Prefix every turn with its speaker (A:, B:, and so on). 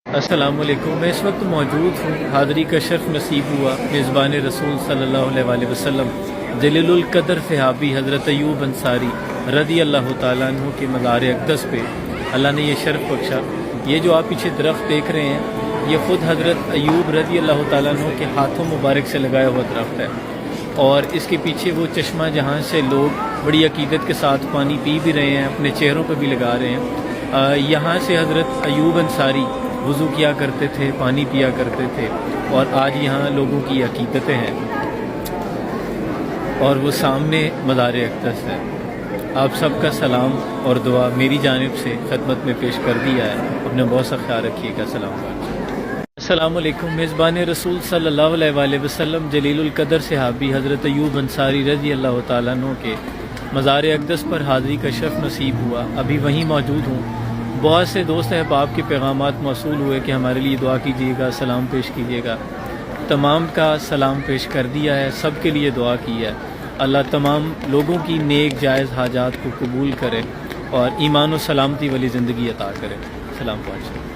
A: السلام علیکم۔ میں اس وقت موجود ہوں، حاضری کا شرف نصیب ہوا میزبان رسول صلی اللہ علیہ وسلم جلیل القدر صحابی حضرت ایوب انصاری رضی اللہ تعالیٰ عنہ کے مزار اقدس پہ اللہ نے یہ شرف بخشا۔ یہ جو آپ پیچھے درخت دیکھ رہے ہیں، یہ خود حضرت ایوب رضی اللہ تعالیٰ عنہ کے ہاتھوں مبارک سے لگایا ہوا درخت ہے، اور اس کے پیچھے وہ چشمہ جہاں سے لوگ بڑی عقیدت کے ساتھ پانی پی بھی رہے ہیں، اپنے چہروں پہ بھی لگا رہے ہیں۔ یہاں سے حضرت ایوب انصاری وضو کیا کرتے تھے، پانی پیا کرتے تھے، اور آج یہاں لوگوں کی عقیدتیں ہیں، اور وہ سامنے مزار اقدس ہے۔ آپ سب کا سلام اور دعا میری جانب سے خدمت میں پیش کر دیا ہے۔ اپنا بہت سا خیال رکھیے گا۔ السلام علیکم۔ میزبان رسول صلی اللہ علیہ وسلم جلیل القدر صحابی حضرت ایوب انصاری رضی اللہ تعالیٰ عنہ کے مزار اقدس پر حاضری کا شرف نصیب ہوا۔ ابھی وہیں موجود ہوں۔ بہت سے دوست احباب کے پیغامات موصول ہوئے کہ ہمارے لیے دعا کیجیے گا، سلام پیش کیجیے گا۔ تمام کا سلام پیش کر دیا ہے، سب کے لیے دعا کی ہے۔ اللہ تمام لوگوں کی نیک جائز حاجات کو قبول کرے اور ایمان و سلامتی والی زندگی عطا کرے۔ سلام پہنچے۔